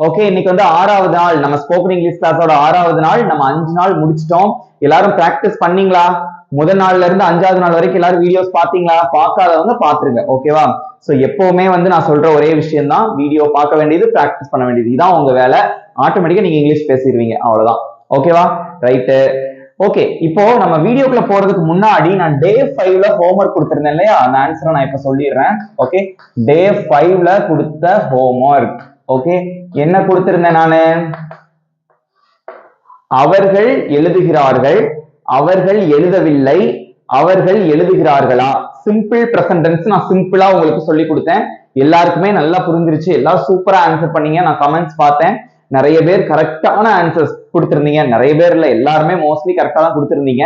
Okay, இன்னைக்கு வந்து 6வது நாள் நம்ம ஸ்போக்கன் இங்கிலீஷ் கிளாஸோட 6வது நாள். நம்ம 5 நாள் முடிச்சிட்டோம். எல்லாரும் பிராக்டிஸ் பண்ணீங்களா? முதல் நாள்ல இருந்து 5வது நாள் வரைக்கும் எல்லாரும் வீடியோஸ் பாத்தீங்களா? பார்க்காதவங்க பாத்துருங்க. ஓகேவா? சோ எப்பவுமே வந்து நான் சொல்ற ஒரே விஷயம் தான், வீடியோ பார்க்க வேண்டியது, பிராக்டிஸ் பண்ண வேண்டியது. இதான் உங்க வேலை. ஆட்டோமேட்டிக்கா நீங்க இங்கிலீஷ் பேசிடுவீங்க. அவ்வளவுதான். ஓகேவா? ரைட்டு. ஓகே, இப்போ நம்ம வீடியோக்குள்ள போறதுக்கு முன்னாடி நான் டே 5ல ஹோம்ஒர்க் கொடுத்திருந்தேன் இல்லையா? அந்த ஆன்சரை நான் இப்ப சொல்லிடுறேன். ஓகே, டே 5ல கொடுத்த ஹோம்ஒர்க். ஓகே, என்ன கொடுத்திருந்தேன் நானு? அவர்கள் எழுதுகிறார்கள், அவர்கள் எழுதவில்லை, அவர்கள் எழுதுகிறார்களா? சிம்பிள் பிரசன்ட் டென்ஸ் நான் சிம்பிளா உங்களுக்கு சொல்லி கொடுத்தேன். எல்லாருக்குமே நல்லா புரிஞ்சிருச்சு. எல்லாரும் சூப்பரா ஆன்சர் பண்ணீங்க. நான் கமெண்ட்ஸ் பார்த்தேன். நிறைய பேர் கரெக்டான ஆன்சர்ஸ் கொடுத்திருந்தீங்க. நிறைய பேர் இல்ல, எல்லாருமே மோஸ்ட்லி கரெக்டா தான் கொடுத்திருந்தீங்க.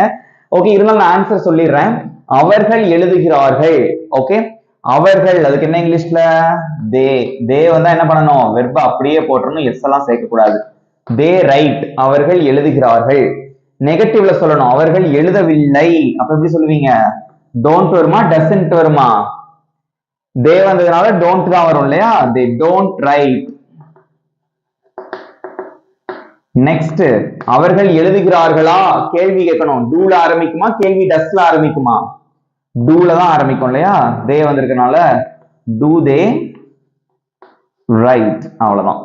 ஓகே, இருந்தாலும் நான் ஆன்சர் சொல்லிடுறேன். அவர்கள் எழுதுகிறார்கள். ஓகே, அவர்கள், அதுக்கு என்ன இங்கிலீஷ்ல? தே வந்தா என்ன பண்ணணும்? வெர்ப அப்படியே போட்டுறணும், எஸ் எல்லாம் சேர்க்க கூடாது. தே ரைட், அவர்கள் எழுதுகிறார்கள். நெகட்டிவ்ல சொல்லணும், அவர்கள் எழுதவில்லை. அப்ப எப்படி சொல்லுவீங்க? டோன்ட் வருமா, டசன்ட் வருமா? தே வந்ததுனால டோன்ட் தான் வரும் இல்லையா? They don't write. நெக்ஸ்ட், அவர்கள் எழுதுகிறார்களா? கேள்வி கேட்கணும். டூல ஆரம்பிக்குமா, கேள்வி டஸ்ல ஆரம்பிக்குமா? டூல தான் ஆரம்பிக்கும் இல்லையா? தே வந்திருக்கனால டூ தே ரைட். அவ்வளவுதான்.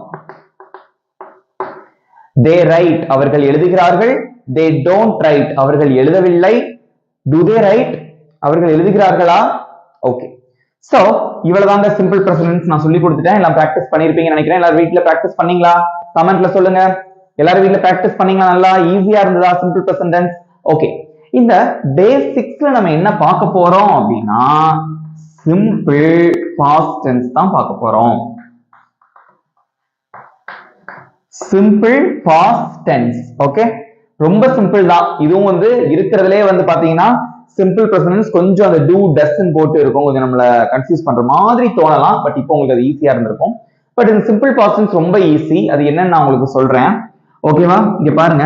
தே ரைட், அவர்கள் எழுதுகிறார்கள். தே டோன்ட் ரைட், அவர்கள் எழுதவில்லை. டு தே ரைட், அவர்கள் எழுதுகிறார்களா? ஓகே, சோ இவ்வளவுதாங்க சிம்பிள் பிரசன்ட் நான் சொல்லி கொடுத்துட்டேன். எல்லாம் பிராக்டிஸ் பண்ணிருப்பீங்கன்னு நினைக்கிறேன். எல்லாரும் வீட்ல பிராக்டிஸ் பண்ணீங்களா? கமெண்ட்ல சொல்லுங்க. எல்லாரும் வீட்ல பிராக்டிஸ் பண்ணீங்களா? நல்லா ஈஸியா இருந்ததா சிம்பிள் பிரசன்ட்? ஓகே, இந்த டே 6ல நம்ம என்ன பார்க்க போறோம் அப்படின்னா, சிம்பிள் பாஸ்ட் டென்ஸ் தான் பார்க்க போறோம். Simple past tense. ஓகே, ரொம்ப சிம்பிள் தான். இதுவும் வந்து இருக்கிறதுலே வந்து பாத்தீங்கன்னா சிம்பிள் பிரசன்ட் கொஞ்சம் அந்த டூ டஸ்ன்னு போட்டு இருக்கும், கொஞ்சம் நம்மள கன்ஃபியூஸ் பண்ற மாதிரி தோணலாம். பட் இப்போ உங்களுக்கு அது ஈஸியா இருந்திருக்கும். பட் இந்த சிம்பிள் பாஸ்ட் டென்ஸ் ரொம்ப ஈஸி. அது என்னன்னு நான் உங்களுக்கு சொல்றேன். ஓகேவா? இங்க பாருங்க,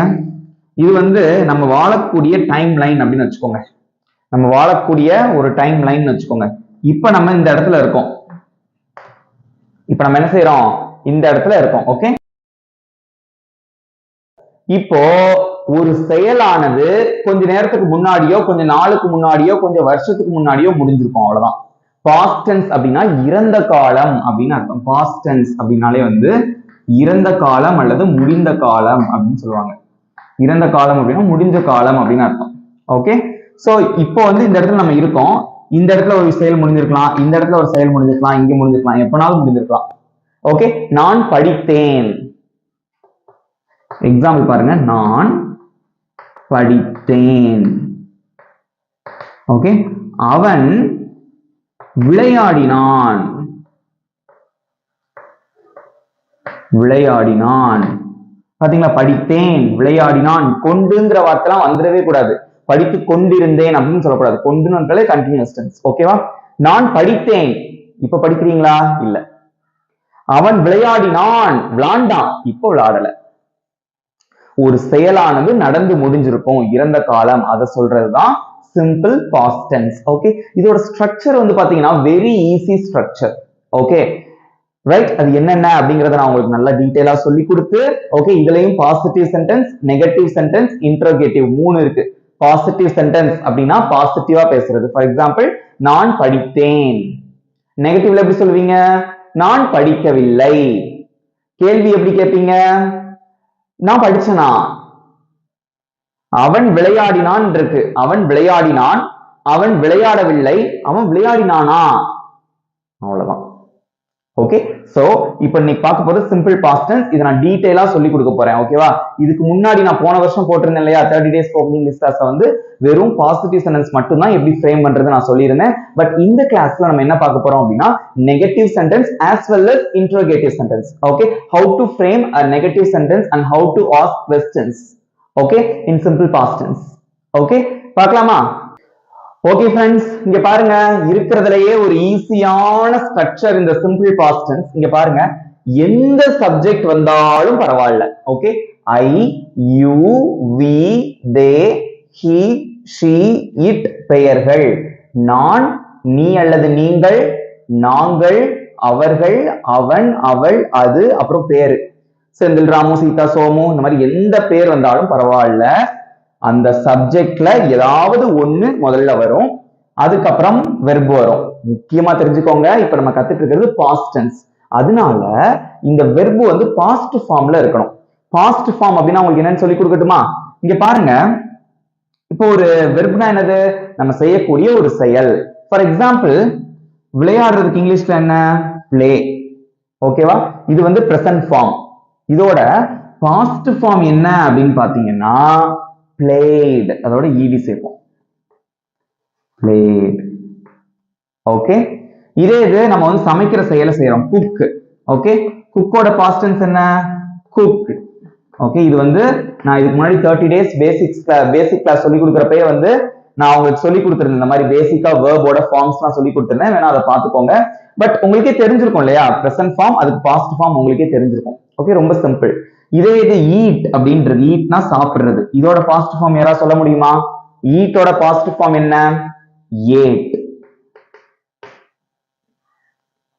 இது வந்து நம்ம வாழக்கூடிய டைம் லைன் அப்படின்னு வச்சுக்கோங்க. நம்ம வாழக்கூடிய ஒரு டைம் லைன் வச்சுக்கோங்க. இப்ப நம்ம இந்த இடத்துல இருக்கோம். இப்ப நம்ம என்ன செய்யறோம்? இந்த இடத்துல இருக்கோம். ஓகே, இப்போ ஒரு செயலானது கொஞ்ச நேரத்துக்கு முன்னாடியோ, கொஞ்ச நாளுக்கு முன்னாடியோ, கொஞ்சம் வருஷத்துக்கு முன்னாடியோ முடிஞ்சிருக்கும். அவ்வளவுதான். பாஸ்ட் டென்ஸ் அப்படின்னா இறந்த காலம் அப்படின்னு அர்த்தம். பாஸ்ட் டென்ஸ் அப்படின்னாலே வந்து இறந்த காலம் அல்லது முடிந்த காலம் அப்படின்னு சொல்லுவாங்க. இறந்த காலம் அப்படின்னா முடிஞ்ச காலம் அப்படின்னு அர்த்தம். ஓகே, சோ இப்போ வந்து இந்த இடத்துல நம்ம இருக்கோம். இந்த இடத்துல ஒரு செயல் முடிஞ்சிருக்கலாம், இந்த இடத்துல ஒரு செயல் முடிஞ்சிருக்கலாம், இங்க முடிஞ்சிருக்கலாம், எப்பனாலும் முடிஞ்சிருக்கலாம். ஓகே, நான் படித்தேன். எக்ஸாம்பிள் பாருங்க, நான் படித்தேன். ஓகே, அவன் விளையாடினான். விளையாடினான். பாத்தீங்களா? படித்தேன், விளையாடினான். கொண்டுங்கிற வார்த்தைலாம் வந்துடவே கூடாது. படித்து கொண்டிருந்தேன் அப்படின்னு சொல்லக்கூடாது. கொண்டுன்னு கண்டினியூஸ் டென்ஸ். ஓகேவா? நான் படித்தேன். இப்ப படிக்கிறீங்களா? இல்ல. அவன் விளையாடினான், விளையாண்டான், இப்போ விளையாடல. ஒரு செயலானது நடந்து முடிஞ்சிருக்கும், இறந்த காலம், அதை சொல்றதுதான் சிம்பிள் பாஸ்ட் டென்ஸ். ஓகே, இதோட ஸ்ட்ரக்சர் வந்து பாத்தீங்கன்னா very easy structure. Okay right, அது என்னென்ன அப்படிங்கறத நான் உங்களுக்கு நல்லா டீடைலா சொல்லி கொடுத்து, ஓகே, இதுலயும் positive sentence, negative sentence, interrogative 3 இருக்கு. பாசிட்டிவ் சென்டென்ஸ் அப்படின்னா பாசிட்டிவா பேசுறது. ஃபார் எக்ஸாம்பிள், நான் படித்தேன். நெகட்டிவ்ல எப்படி சொல்லுவீங்க? நான் படிக்கவில்லை. கேள்வி எப்படி கேட்பீங்க? நான் படிச்சனா? அவன் விளையாடினான் இருக்கு. அவன் விளையாடினான், அவன் விளையாடவில்லை, அவன் விளையாடினானா? அவ்வளவுதான். ஓகே, சோ இப்போ இன்னைக்கு பார்க்க போறது சிம்பிள் பாஸ்ட் டென்ஸ். இத நான் டீடைலா சொல்லி கொடுக்க போறேன். ஓகேவா? இதுக்கு முன்னாடி நான் போன வருஷம் போட்டிருந்தேன் இல்லையா, 30 டேஸ் ஸ்போக்கன் இங்கிலீஷ் கிளாஸ்ல வந்து வெறும் பாசிட்டிவ் சென்டென்ஸ் மட்டும் தான் எப்படி ஃப்ரேம் பண்றது நான் சொல்லியிருந்தேன். பட் இந்த கிளாஸ்ல நம்ம என்ன பார்க்க போறோம் அப்படின்னா, negative sentence as well as interrogative sentence. Okay, how to frame a negative sentence and how to ask questions. Okay, in simple past tense. Okay, பார்க்கலாமா? ஓகே ஃப்ரெண்ட்ஸ், இங்க பாருங்க, இருக்கிறதுலயே ஒரு ஈஸியான ஸ்ட்ரக்சர் இந்த சிம்பிள் பாஸ்ட் டென்ஸ். இங்க பாருங்க, எந்த சப்ஜெக்ட் வந்தாலும் பரவாயில்ல. Okay, I, you, we, they, he, she, it பெயர்கள். நான், நீ அல்லது நீங்கள், நாங்கள், அவர்கள், அவன், அவள், அது, அப்புறம் பேரு. செந்தில், ராமு, சீதா, சோமு, இந்த மாதிரி எந்த பேர் வந்தாலும் பரவாயில்ல, அந்த சப்ஜெக்ட்ல ஏதாவது ஒண்ணு முதல்ல வரும், அதுக்கப்புறம் வெர்பு வரும். முக்கியமா தெரிஞ்சுக்கோங்க, இப்ப நம்ம கத்துட்டு இருக்கிறது பாஸ்ட் டென்ஸ். அதனால இந்த வெர்பு வந்து பாஸ்ட் ஃபார்ம்ல இருக்கணும். பாஸ்ட் ஃபார்ம் அப்படின்னா உங்களுக்கு என்னன்னு சொல்லி கொடுக்கட்டுமா? இங்க பாருங்க, இப்போ ஒரு வெர்ப்னா என்னது? நம்ம செய்யக்கூடிய ஒரு செயல். ஃபார் எக்ஸாம்பிள், விளையாடுறதுக்கு இங்கிலீஷ்ல என்ன? பிளே. ஓகேவா? இது வந்து பிரசன்ட் ஃபார்ம். இதோட பாஸ்ட் ஃபார்ம் என்ன அப்படின்னு பாத்தீங்கன்னா played. அதோட ed சேர்ப்போம். played. ஓகே, இதே இது நம்ம வந்து சமைக்கிற செயலை செய்யறோம், குக். ஓகே, குக்கோட பாஸ்ட் டென்ஸ் என்ன? குக். ஓகே, இது வந்து நான் இதுக்கு முன்னாடி 30 days பேசிக் கிளாஸ் சொல்லி கொடுக்குறப்பே வந்து நான் உங்களுக்கு சொல்லி கொடுத்துருந்தேன். இந்த மாதிரி பேசிக்கா வேர்போட ஃபார்ம்ஸ்லாம் சொல்லி கொடுத்துருந்தேன், வேணா அதை பார்த்துக்கோங்க. பட் உங்களுக்கே தெரிஞ்சிருக்கும் இல்லையா, பிரசன்ட் ஃபார்ம் அதுக்கு பாஸ்ட் ஃபார்ம் உங்களுக்கே தெரிஞ்சிருக்கும். ஓகே, ரொம்ப சிம்பிள். இதே இது ஈட் அப்படின்றது, ஈட்னா சாப்பிடுறது, இதோட பாஸ்ட் ஃபார்ம் யாராவது சொல்ல முடியுமா? ஈட்டோட பாஸ்ட் ஃபார்ம் என்ன? ஏட்.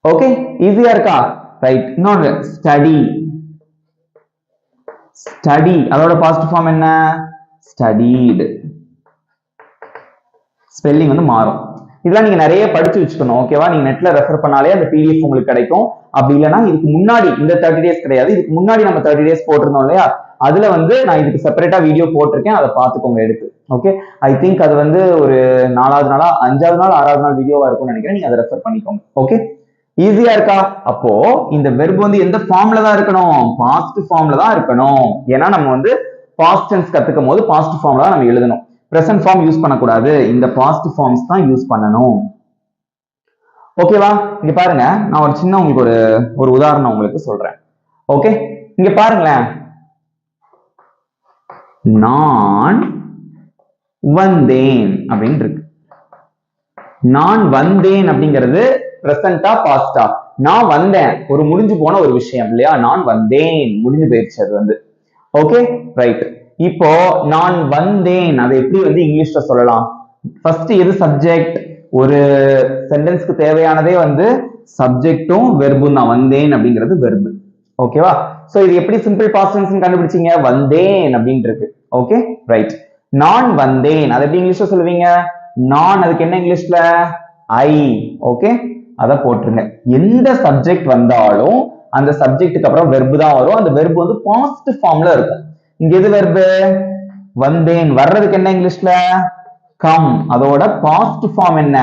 ஓகே, ஈஸியா இருக்கா? ரைட். இன்னொன்று ஸ்டடி. ஸ்டடி அதோட பாஸ்ட் ஃபார்ம் என்ன? ஸ்டடீடு. ஸ்பெல்லிங் வந்து மாறும். இதெல்லாம் நீங்க நிறைய படிச்சு வச்சுக்கணும். ஓகேவா? நீங்க நெட்ல ரெஃபர் பண்ணாலே அந்த பிடிஎஃப் உங்களுக்கு கிடைக்கும். அப்படி இல்லைன்னா இதுக்கு முன்னாடி இந்த 30 days கிடையாது, இதுக்கு முன்னாடி நம்ம 30 days போட்டிருந்தோம் இல்லையா, அதுல வந்து நான் இதுக்கு செப்பரேட்டா வீடியோ போட்டிருக்கேன், அதை பார்த்துக்கோங்க எடுத்து. ஓகே, ஐ திங்க் அது வந்து ஒரு 4வது நாளா 5வது நாள் 6வது நாள் வீடியோவா இருக்கும்னு நினைக்கிறேன். நீங்க அதை ரெஃபர் பண்ணிக்கோங்க. ஓகே, ஈஸியா இருக்கா? அப்போ இந்த வெர்ப் வந்து எந்த ஃபார்ம்ல தான் இருக்கணும்? பாஸ்ட் ஃபார்ம்ல தான் இருக்கணும். ஏன்னா நம்ம வந்து பாஸ்ட் டென்ஸ் கத்துக்கும் போது பாஸ்ட் ஃபார்ம்ல தான் நம்ம எழுதணும். பிரசன்ட் ஃபார்ம் யூஸ் பண்ணக்கூடாது, இந்த பாஸ்ட் ஃபார்ம்ஸ் தான் யூஸ் பண்ணணும். ஓகேவா? இங்க பாருங்க, நான் ஒரு சின்ன உங்களுக்கு ஒரு உதாரணம் உங்களுக்கு சொல்றேன். ஓகே, இங்க பாருங்களேன், நான் வந்தேன் அப்படின்னு இருக்கு. நான் வந்தேன் அப்படிங்கிறது பிரசன்டா பாஸ்டா? நான் வந்தேன் ஒரு முடிஞ்சு போன ஒரு விஷயம் இல்லையா, நான் வந்தேன் முடிஞ்சு போயிடுச்சு அது வந்து. Okay, right. இப்போ நான் வந்தேன் அதை எப்படி வந்து இங்கிலீஷ்ல சொல்லலாம்? ஃபர்ஸ்ட் எது சப்ஜெக்ட்? ஒரு சென்டென்ஸ்க்கு தேவையானதே வந்து சப்ஜெக்டும் வெர்பும் தான். வந்தேன் அப்படிங்கிறது வெர்பு. ஓகேவா? சோ இது எப்படி சிம்பிள் பாஸ்ட் டென்ஸ் கண்டுபிடிச்சீங்க? வந்தேன் அப்படின்னு இருக்கு. Okay, right. நான் வந்தேன் அதை எப்படி இங்கிலீஷ்ல சொல்லுவீங்க? நான், அதுக்கு என்ன இங்கிலீஷ்ல? ஐ. ஓகே, அத போட்டுருங்க. எந்த சப்ஜெக்ட் வந்தாலும் அந்த சப்ஜெக்ட்டுக்கு அப்புறம் வெர்பு தான் வரும். அந்த வெர்பு வந்து பாஸ்ட் ஃபார்ம்ல இருக்கும். இங்க எது வெர்பு? வந்தேன். வர்றதுக்கு என்ன இங்கிலீஷ்ல? கம். அதோட பாஸ்ட் ஃபார்ம் என்ன?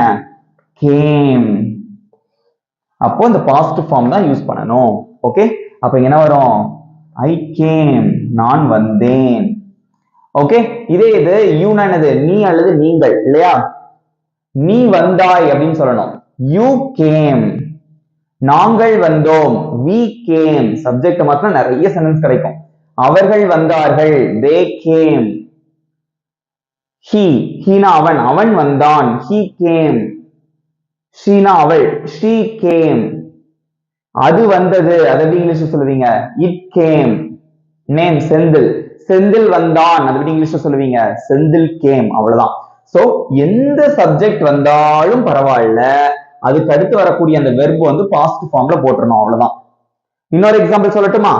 கேம். அப்போ இந்த பாஸ்ட் ஃபார்ம் தான் யூஸ் பண்ணணும். ஓகே, அப்ப என்ன வரும்? ஐ கேம், நான் வந்தேன். ஓகே, இதே இது யூனா என்னது? நீ அல்லது நீங்கள் இல்லையா? நீ வந்தாய் அப்படின்னு சொல்லணும். You came. நாங்கள் வந்தோம், we came. சப்ஜெக்ட் மாத்திரம் நிறைய சென்டென்ஸ் கிடைக்கும். அவர்கள் வந்தார்கள், they came. ஹீனா அவன், அவன் வந்தான், he came. ஷீனா அவள், she came. அது வந்தது, அதை எப்படி இங்கிலீஷ்ல சொல்லுவீங்க? it came. Name Senthil, Senthil வந்தான், அது எப்படி இங்கிலீஷ்ல சொல்லுவீங்க? செந்தில் came. அவ்வளவுதான். சோ எந்த சப்ஜெக்ட் வந்தாலும் பரவாயில்ல, அதுக்கு அடுத்து வரக்கூடிய அந்த வெர்பு வந்து பாஸ்ட் ஃபார்ம்ல போட்டுறணும், அவ்வளவுதான். இன்னொரு எக்ஸாம்பிள் சொல்லட்டுமா?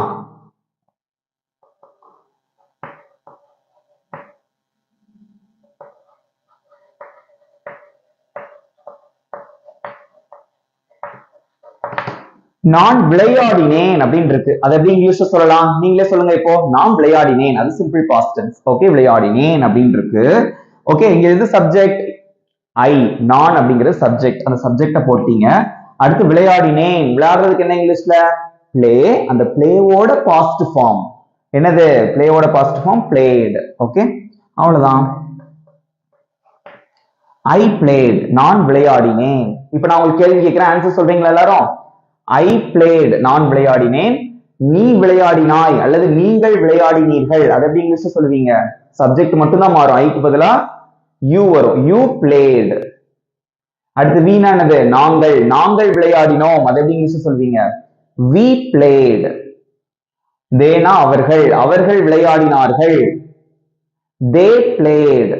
நான் விளையாடினேன் அப்படின்னு இருக்கு, அது எப்படி இங்கிலீஷ்ல சொல்லலாம்? நீங்களே சொல்லுங்க. இப்போ நான் விளையாடினேன், அது சிம்பிள் பாஸ்ட் டென்ஸ். ஓகே, விளையாடினேன் அப்படின்னு இருக்கு. ஓகே, இங்க இது சப்ஜெக்ட் ஐ, நான் அப்படிங்கிறது சப்ஜெக்ட். அந்த சப்ஜெக்ட போட்டீங்க. அடுத்து விளையாடினேன், விளையாடுறதுக்கு என்ன இங்கிலீஷ்ல? பிளே. அந்த பிளேவோட பாஸ்ட் ஃபார்ம் என்னது? பிளேவோட பாஸ்ட் ஃபார்ம் பிளேட். ஓகே, அவ்வளவுதான். ஐ பிளேட், நான் விளையாடினேன். இப்ப நான் உங்களுக்கு கேள்வி கேட்கிறேன், ஆன்சர் சொல்றீங்களா எல்லாரும்? ஐ பிளேட், நான் விளையாடினேன். நீ விளையாடினாய் அல்லது நீங்கள் விளையாடினீர்கள், அதை எப்படி இங்கிலீஷ்ல சொல்லுவீங்க? சப்ஜெக்ட் மட்டும் தான் மாறும், ஐக்கு பதிலா யூ வரும். You plate. அடுத்து வீணா என்னது? நாங்கள், நாங்கள் விளையாடினோம், அதை எப்படி இங்கிலீஷ்ல சொல்வீங்க? we played. தேனா அவர்கள், அவர்கள் விளையாடினார்கள், they played.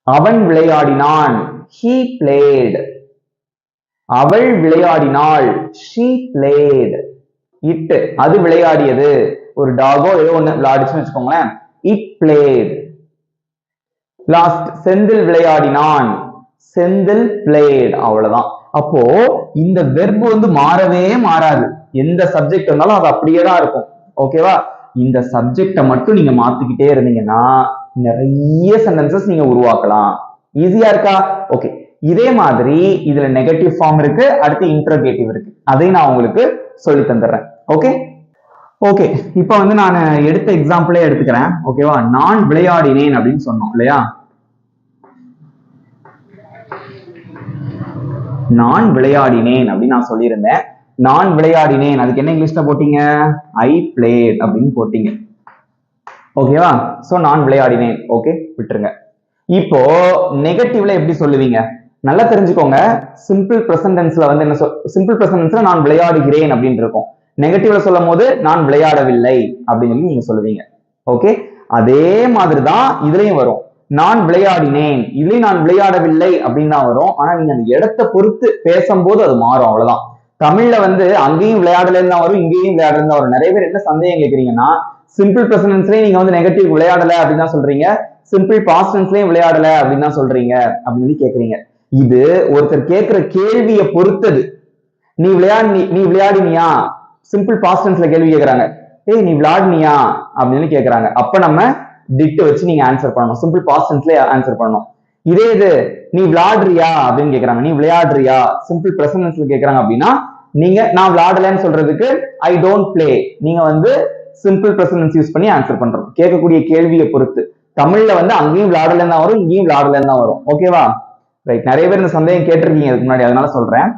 அவன் விளையாடினான், he played. அவள் விளையாடினாள், she played. இட் அது விளையாடியது. ஒரு டாகோ ஏதோ ஒண்ணு விளையாடிச்சுன்னு வச்சுக்கோங்களேன். It played. லாஸ்ட் செந்தில் விளையாடினான். செந்தில் பிளேட். அவ்வளவுதான். அப்போ இந்த வெர்பு வந்து மாறவே மாறாது. எந்த சப்ஜெக்ட் இருந்தாலும் அது அப்படியே தான் இருக்கும். ஓகேவா? இந்த சப்ஜெக்ட மட்டும் நீங்க மாத்திக்கிட்டே இருந்தீங்கன்னா நிறைய சென்டென்சஸ் நீங்க உருவாக்கலாம். ஈஸியா இருக்கா? ஓகே. இதே மாதிரி இதுல நெகட்டிவ் ஃபார்ம் இருக்கு, அடுத்து இன்டரோகேட்டிவ் இருக்கு. அதை நான் உங்களுக்கு சொல்லி தந்துடுறேன். Okay okay. இப்ப வந்து நான் எடுத்த எக்ஸாம்பிளே எடுத்துக்கிறேன். ஓகேவா? நான் விளையாடினேன் அப்படின்னு சொன்னோம் இல்லையா? நான் விளையாடினேன் அப்படின்னு நான் சொல்லியிருந்தேன். நான் விளையாடினேன் அதுக்கு என்ன இங்கிலீஷ்ல போட்டீங்க? ஐ பிளேட் அப்படின்னு போட்டீங்க. ஓகேவா? சோ நான் விளையாடினேன். ஓகே, விட்டுருங்க. இப்போ நெகட்டிவ்ல எப்படி சொல்லுவீங்க? நல்லா தெரிஞ்சுக்கோங்க. சிம்பிள் பிரசன்ட் டென்ஸ்ல வந்து என்ன சிம்பிள் பிரசன்ட் டென்ஸ்ல நான் விளையாடுகிறேன் அப்படின்னு இருக்கும். நெகட்டிவ்ல சொல்லும் போது நான் விளையாடவில்லை அப்படின்னு நீங்க சொல்லுவீங்க. ஓகே, அதே மாதிரிதான் இதுலயும் வரும். நான் விளையாடினேன், இதுலயும் நான் விளையாடவில்லை அப்படின்னு தான் வரும். ஆனா நீங்க அந்த இடத்தை பொறுத்து பேசும்போது அது மாறும். அவ்வளவுதான். தமிழ்ல வந்து அங்கேயும் விளையாடலன்னு தான் வரும், இங்கேயும் விளையாடலன்னு தான் வரும். நிறைய பேர் என்ன சந்தேகம் கேட்கறீங்கன்னா, சிம்பிள் பிரசன்ட் டென்ஸ்லயே நீங்க வந்து நெகட்டிவ் விளையாடல அப்படின்னு தான் சொல்றீங்க, சிம்பிள் பாஸ்ட் டென்ஸ்லயும் விளையாடல அப்படின்னு தான் சொல்றீங்க அப்படின்னு கேக்குறீங்க. இது ஒருத்தர் கேட்கிற கேள்வியை பொறுத்தது. நீ விளையாடினியா? சிம்பிள் பாஸ்ட் டென்ஸ்ல கேள்வி கேட்கறாங்க. ஏய் நீ விளையாடினியா அப்படின்னு கேட்கறாங்க. அப்ப நம்ம டிட் வச்சு நீங்க ஆன்சர் பண்ணணும். சிம்பிள் பாஸ்ட் டென்ஸ்ல ஆன்சர் பண்ணணும். இதே இது நீ விளையாடுறியா அப்படின்னு கேட்கறாங்க. நீ விளையாடுறியா சிம்பிள் பிரசன்ட் டென்ஸ்ல கேட்கறாங்க அப்படின்னா நீங்க நான் விளையாடலன்னு சொல்றதுக்கு ஐ டோன்ட் பிளே, நீங்க வந்து சிம்பிள் பிரசன்ட் டென்ஸ் யூஸ் பண்ணி ஆன்சர் பண்றோம். கேட்கக்கூடிய கேள்வியை பொறுத்து. தமிழ்ல வந்து அங்கேயும் விளையாடலன்னு தான் வரும், இங்கேயும் விளையாடலன்னு தான் வரும். ஓகேவா? ரைட். நிறைய பேர் இந்த சந்தேகம் கேட்டிருக்கீங்க அதுக்கு முன்னாடி, அதனால சொல்றேன்.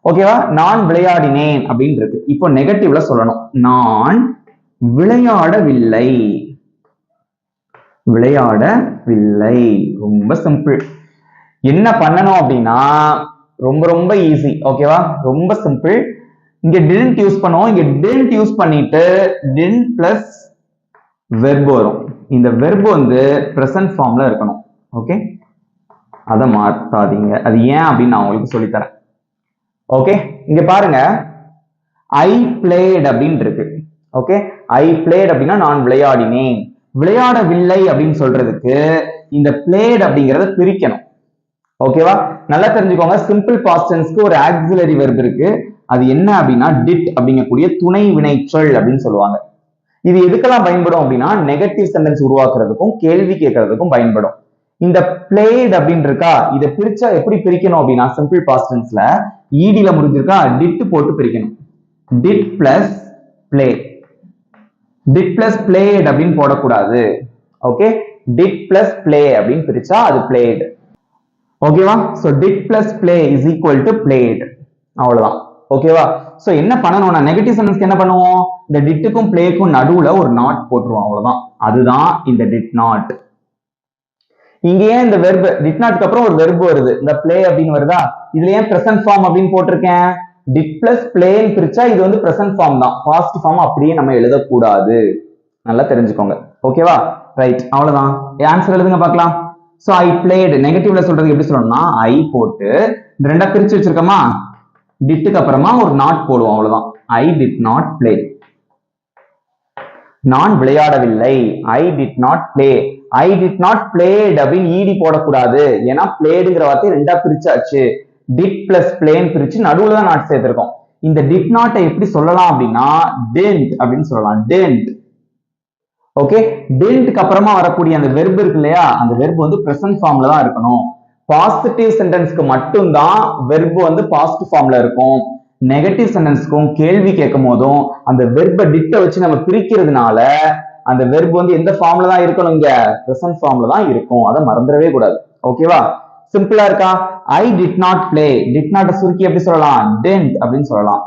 ஓகேவா? நான் விளையாடினேன் அப்படின்னு இருக்கு. இப்போ நெகட்டிவ்ல சொல்லணும். நான் விளையாடவில்லை. விளையாடவில்லை. ரொம்ப சிம்பிள். என்ன பண்ணணும் அப்படின்னா ரொம்ப ரொம்ப ஈஸி. ஓகேவா? ரொம்ப சிம்பிள். இங்க didn't யூஸ் பண்ணுவோம். இங்க didn't யூஸ் பண்ணிட்டு didn't பிளஸ் வெர்ப் வரும். இந்த வெர்ப் வந்து பிரசன்ட் ஃபார்ம்ல இருக்கணும். ஓகே, அதை மாத்தாதீங்க. அது ஏன் அப்படின்னு நான் உங்களுக்கு சொல்லித்தரேன். ஓகே, இங்க பாருங்க ஐ பிளேட் அப்படின்னு இருக்கு. ஓகே, ஐ பிளேட் அப்படின்னா நான் விளையாடினேன். விளையாடவில்லை அப்படின்னு சொல்றதுக்கு இந்த பிளேட் அப்படிங்கறத பிரிக்கணும். ஓகேவா? நல்லா தெரிஞ்சுக்கோங்க. சிம்பிள் பாஸ்ட் டென்ஸ்க்கு ஒரு ஆக்சிலரி வெர்ப் இருக்கு. அது என்ன அப்படின்னா டிட் அப்படிங்கக்கூடிய துணை வினைச்சொல் அப்படின்னு சொல்லுவாங்க. இது எதுக்கெல்லாம் பயன்படும் அப்படின்னா நெகட்டிவ் சென்டென்ஸ் உருவாக்குறதுக்கும் கேள்வி கேட்கறதுக்கும் பயன்படும். இந்த பிளேட் அப்படின்னு இருக்கா, இதை பிரிச்சா எப்படி பிரிக்கணும் அப்படின்னா சிம்பிள் பாஸ்ட் டென்ஸ்ல ஈடில முடிஞ்சிருக்கா, டிட் போட்டு பிரிக்கணும். Did plus play. Did plus played அப்படின்னு போடக்கூடாது. ஓகே, டிட் பிளஸ் பிளே அப்படின்னு பிரிச்சா அது பிளேட். ஓகேவா? So did plus play is equal to played. அவ்வளவுதான். ஓகேவா? சோ என்ன பண்ணணும்னா நெகட்டிவ் சென்டென்ஸ்க்கு என்ன பண்ணுவோம்? இந்த டிட்டுக்கும் பிளேக்கும் நடுவுல ஒரு நாட் போட்டுருவோம். அவ்வளவுதான். அதுதான் இந்த டிட் நாட். இங்க ஏன் இந்த வெர்ப் டிட் நாட்க்கு அப்புறம் ஒரு வெர்ப் வருது, இந்த பிளே அப்படின்னு வருதா? இதுல ஏன் பிரசன்ட் ஃபார்ம் அப்படின்னு போட்டிருக்கேன்? டிட் பிளஸ் பிளேன்னு பிரிச்சா இது வந்து பிரசன்ட் ஃபார்ம் தான். பாஸ்ட் ஃபார்ம் அப்படியே நம்ம எழுதக்கூடாது. நல்லா தெரிஞ்சுக்கோங்க. ஓகேவா? ரைட். அவ்வளவுதான். ஆன்சர் எழுதுங்க பார்க்கலாம். சோ ஐ பிளேட் நெகட்டிவ்ல சொல்றதுக்கு எப்படி சொல்லணும்னா ஐ போட்டு ரெண்டா பிரிச்சு வச்சிருக்கோமா, டிட்டுக்கு அப்புறமா ஒரு நாட் போடுவோம். அவ்வளவுதான். I did not play. நான் விளையாடவில்லை. I did not play. I did not played அப்படின்னு ஈடி போடக்கூடாது. ஏன்னா பிளேடுங்கிற வார்த்தை ரெண்டா பிரிச்சாச்சு. டிட் பிளஸ் பிளேன்னு பிரிச்சு நடுவுல தான் நாட் சேர்த்திருக்கோம். இந்த டிட் நாட்டை எப்படி சொல்லலாம் அப்படின்னா டென்ட் அப்படின்னு சொல்லலாம். டென்ட். ஓகே, டென்ட்க்கு அப்புறமா வரக்கூடிய அந்த வெர்ப் இருக்கு இல்லையா, அந்த வெர்ப் வந்து பிரசன்ட் ஃபார்ம்ல தான் இருக்கணும். பாசிட்டிவ் சென்டென்ஸ்க்கு மட்டும்தான் வெர்ப் வந்து பாசிட்டிவ் ஃபார்ம்ல இருக்கும். நெகட்டிவ் சென்டென்ஸ்க்கும் கேள்வி கேட்கும் போதும் அந்த வெர்பை டிட்ட வச்சு நம்ம பிரிக்கிறதுனால அந்த வெர்ப் வந்து எந்த ஃபார்ம்ல தான் இருக்கணும்? இங்க பிரசன்ட் ஃபார்ம்ல தான் இருக்கும். அதை மறந்துடவே கூடாது. ஓகேவா? சிம்பிளா இருக்கா? ஐ did not play. Did not சுருக்கி எப்படி சொல்லலாம்? டென்ட் அப்படின்னு சொல்லலாம்.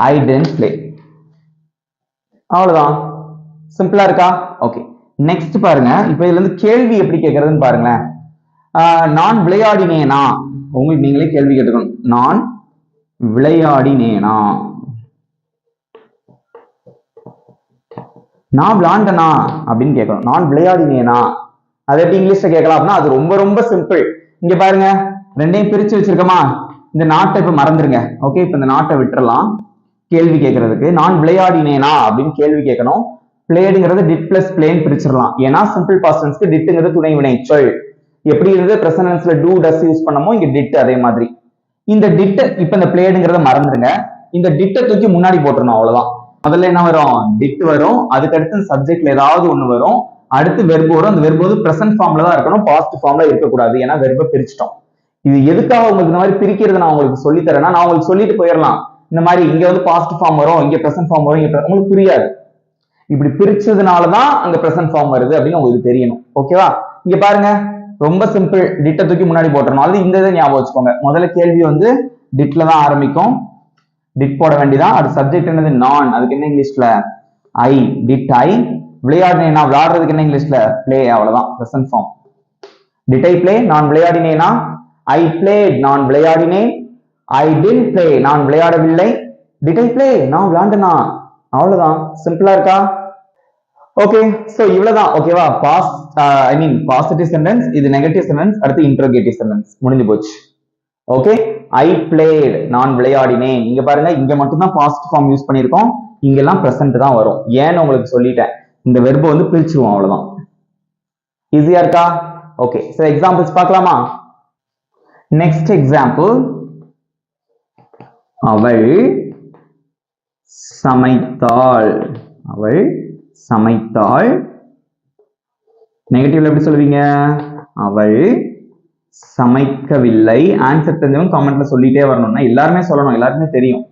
ஐ டென்ட் பிளே. அவ்வளவுதான். சிம்பிளா இருக்கா? ஓகே, நெக்ஸ்ட் பாருங்க. இப்ப இதுல இருந்து கேள்வி எப்படி கேட்கறதுன்னு பாருங்களேன். நான் விளையாடினேனா, உங்களுக்கு நீங்களே கேள்வி கேட்டுக்கணும். நான் விளையாடினேனா, நான் விளையாண்டனா அப்படின்னு கேட்கணும். நான் விளையாடினேனா அதை எப்படி இங்கிலீஷ்ல கேட்கலாம் அப்படின்னா அது ரொம்ப ரொம்ப சிம்பிள். இங்க பாருங்க, ரெண்டையும் பிரிச்சு வச்சிருக்கோமா, இந்த நாட்டை இப்ப மறந்துருங்க. ஓகே, இப்ப இந்த நாட்டை விட்டுறலாம். கேள்வி கேட்கறதுக்கு. நான் விளையாடினேனா அப்படின்னு கேள்வி கேட்கணும். பிளேடுங்கிறது டிட் பிளஸ் பிளேன் பிரிச்சிடலாம். ஏன்னா சிம்பிள் பாஸ்ட் டென்ஸ்க்கு டிட்ங்கிறது துணை வினை சொல். எப்படி இருந்து பிரசன்ட் டென்ஸ்ல டூ டஸ் யூஸ் பண்ணமோ இங்க டிட் அதே மாதிரி. இந்த டிட் இப்ப இந்த பிளேடுங்கிறத மறந்துடுங்க. இந்த டிட்டை தூக்கி முன்னாடி போட்டுறணும், அவ்வளவுதான். முதல்ல என்ன வரும்? டிட் வரும். அதுக்கு அடுத்து சப்ஜெக்ட்ல ஏதாவது ஒண்ணு வரும். அடுத்து வெர்பு வரும். அந்த வெர்பு வந்து பிரசன்ட் ஃபார்ம்ல தான் இருக்கணும், பாஸ்ட் ஃபார்ம்ல இருக்கக்கூடாது. ஏன்னா வெர்பை பிரிச்சிட்டோம். இது எதுக்காக உங்களுக்கு இந்த மாதிரி பிரிக்கிறது நான் உங்களுக்கு சொல்லி தரேன்னா, நான் உங்களுக்கு சொல்லிட்டு போயிடலாம். இந்த மாதிரி இங்க வந்து பாஸ்ட் ஃபார்ம் வரும், இங்க பிரசன்ட் ஃபார்ம் வரும், உங்களுக்கு புரியாது. இப்படி பிரிச்சதுனாலதான் அங்க பிரசன்ட் ஃபார்ம் வருது அப்படின்னு உங்களுக்கு தெரியணும். ஓகேவா? இங்க பாருங்க, ரொம்ப சிம்பிள். டிட்டை தூக்கி முன்னாடி போட்டுறணும். அது இந்த இதை ஞாபகம் வச்சுக்கோங்க. முதல்ல கேள்வி வந்து டிட்ல தான் ஆரம்பிக்கும். டிட் போட வேண்டியதான். அது சப்ஜெக்ட் என்னது? நான். அதுக்கு என்ன இங்கிலீஷ்ல? ஐ. Did I. விளையாடினேனா, விளையாடுறதுக்கு என்ன இங்கிலீஷ்ல? பிளே. அவ்வளவுதான் present form. Did I play? நான் விளையாடினேனா. ஐ பிளேட். நான் விளையாடினேன். I did play. நான் விளையாடவில்லை. Did I play? நான் விளையாண்டனா. அவ்வளவுதான். சிம்பிளா இருக்கா? ஓகே, சோ இவ்வளவுதான். ஓகேவா? Past I mean positive sentence, இது நெகட்டிவ் சென்டென்ஸ், அடுத்து இன்டரோகேட்டிவ் சென்டென்ஸ். முடிஞ்சு போச்சு. Okay, I played. நான் விளையாடினேன். இங்க பாருங்க, இங்க மட்டும் தான் பாஸ்ட் ஃபார்ம் யூஸ் பண்ணிருக்கோம். இங்கெல்லாம் பிரசன்ட் தான் வரும். ஏன்னு உங்களுக்கு சொல்லிட்டேன். இந்த வெர்பை வந்து பிரிச்சுவோம், அவ்வளவுதான். ஈஸியா இருக்கா? ஓகே, சோ எக்ஸாம்பிள்ஸ் பார்க்கலாமா? நெக்ஸ்ட் எக்ஸாம்பிள், அவள் சமைத்தாள். அவள் சமைத்தாள். நெகட்டிவ்ல எப்படி சொல்லுவீங்க? அவள் சமைக்கவில்லை. ஆன்சர் தெரிஞ்சவங்க கமெண்ட்ல சொல்லிட்டே வரணும்னா எல்லாருமே சொல்லணும், எல்லாருமே தெரியும்.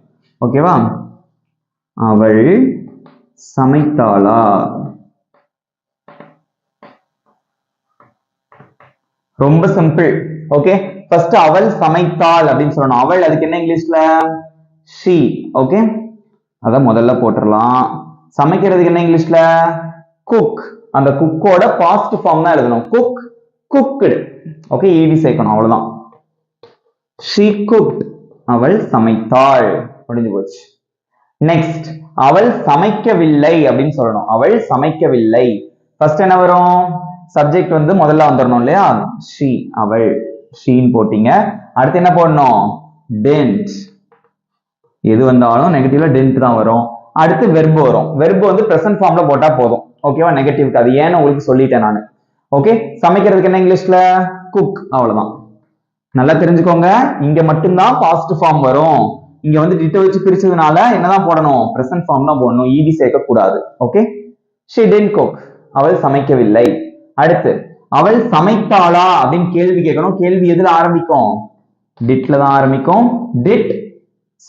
ஓகேவா? அவள் சமைத்தாளா? ரொம்ப சிம்பிள். ஓகே, ஃபர்ஸ்ட் அவள் சமைத்தாள் அப்படின்னு சொல்லணும். அவள், அதுக்கு என்ன இங்கிலீஷ்ல? she. ஓகே, அத முதல்ல போட்டுடலாம். சமைக்கிறதுக்கு என்ன இங்கிலீஷ்ல? cook. அந்த குக்கோட பாஸ்ட் ஃபார்ம் தான் எழுதணும். cook, cooked. ஓகே, ed சேர்க்கணும், அவ்வளவுதான். she cooked. அவள் சமைத்தாள். முடிஞ்சு போச்சு. நெக்ஸ்ட், அவள் சமைக்கவில்லை அப்படின்னு சொல்லணும். அவள் சமைக்கவில்லை. ஃபர்ஸ்ட் என்ன வரும்? சப்ஜெக்ட் வந்து முதல்ல வந்துடணும் இல்லையா? she. அவள் ஷீன்னு போட்டீங்க. அடுத்து என்ன போடணும்? didn't. எது வந்தாலும் நெகட்டிவ்ல didn't தான் வரும். அடுத்து வெர்பு வரும். வெர்பு வந்து பிரசன்ட் ஃபார்ம்ல போட்டா போதும். ஓகேவா? நெகட்டிவ்க்கு அது ஏன்னு உங்களுக்கு சொல்லிட்டேன் நான். ஓகே, சமைக்கிறதுக்கு என்ன இங்கிலீஷ்ல? குக். அவ்வளவுதான். நல்லா தெரிஞ்சுக்கோங்க, இங்க மட்டும்தான் பாஸ்ட் ஃபார்ம் வரும். இங்க வந்து டிட்ட வச்சு பிரிச்சதுனால என்னதான் போடணும்? பிரசன்ட் ஃபார்ம் தான் போடணும், ed சேர்க்க கூடாது. Okay, she didn't cook. அவள் சமைக்கவில்லை. அடுத்து, அவள் சமைத்தாளா அப்படின்னு கேள்வி கேட்கணும். கேள்வி எதுல ஆரம்பிக்கும்? டிட்ல தான் ஆரம்பிக்கும். டிட்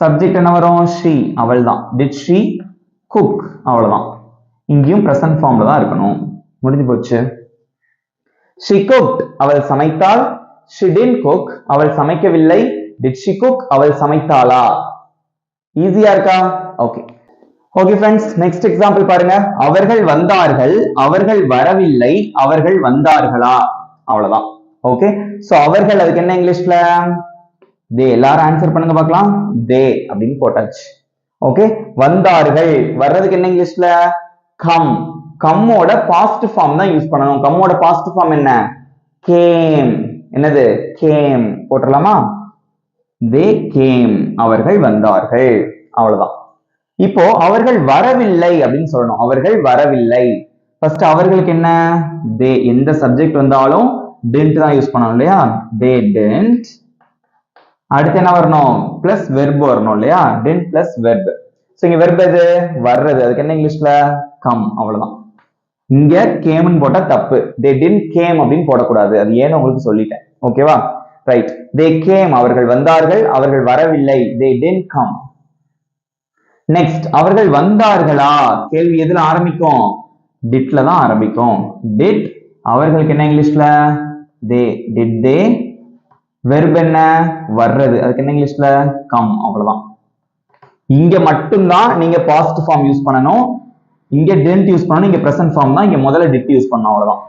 சப்ஜெக்ட் என்ன வரும்? she. அவள் தான். did she cook? அவ்வளவுதான். இங்கேயும் பிரசன்ட் ஃபார்ம்ல தான் இருக்கணும். முடிஞ்சு போச்சு. she cooked. அவள் சமைத்தாள். she didn't cook. அவள் சமைக்கவில்லை. did she cook? அவள் சமைத்தாளா? ஈஸியா இருக்கா? Okay. Okay friends, next example பாருங்க. அவர்கள் வந்தார்கள். அவர்கள் வரவில்லை. அவர்கள் வந்தார்களா? அவ்வளவுதான். ஓகே, சோ அவர்கள், அதுக்கு என்ன இங்கிலீஷ்ல? தே. எல்லாரும் ஆன்சர் பண்ணுங்க பார்க்கலாம். தே அப்படின்னு போட்டாச்சு. ஓகே, வந்தார்கள். வர்றதுக்கு என்ன இங்கிலீஷ்ல? கம். கம்மோட பாஸ்ட் ஃபார்ம் தான் யூஸ் பண்ணணும். கம்மோட பாஸ்ட் ஃபார்ம் என்ன? கேம். என்னது? கேம். போட்டுடலாமா? They came. அவர்கள் வந்தார்கள். அவ்வளவுதான். இப்போ அவர்கள் வரவில்லை அப்படின்னு சொல்லணும். அவர்கள் வரவில்லை. ஃபர்ஸ்ட் அவர்களுக்கு என்ன? தே. எந்த சப்ஜெக்ட் வந்தாலும் didn't தான் யூஸ் பண்ணணும் இல்லையா? they didn't. அடுத்து என்ன வரணும்? பிளஸ் வெர்ப் வரணும் இல்லையா? didn't plus verb. சோ இங்க வெர்ப் எது? வர்றது. அதுக்கு என்ன இங்கிலீஷ்ல? கம். அவ்வளவுதான். இங்க கேம்னு போட்டா தப்பு. they didn't came அப்படின்னு போடக்கூடாது. அது ஏன்னு உங்களுக்கு சொல்லிட்டேன். ஓகேவா? ரைட். they came. அவர்கள் வந்தார்கள். அவர்கள் வரவில்லை. they didn't come. நெக்ஸ்ட், அவர்கள் வந்தார்களா? கேள்வி எதுல ஆரம்பிக்கும்? டிட்ல தான் ஆரம்பிக்கும். டிட். அவர்களுக்கு என்ன இங்கிலீஷ்ல? தே. Did they. வெர்ப் என்ன? வர்றது. அதுக்கு என்ன இங்கிலீஷ்ல? கம். அவ்வளவுதான். இங்க மட்டும்தான் நீங்க பாஸ்ட் ஃபார்ம் யூஸ் பண்ணணும். இங்க didn't யூஸ் பண்ணணும். இங்க பிரசன்ட் ஃபார்ம் தான். இங்க முதல்ல டிட் யூஸ் பண்ணணும். அவ்வளவுதான்.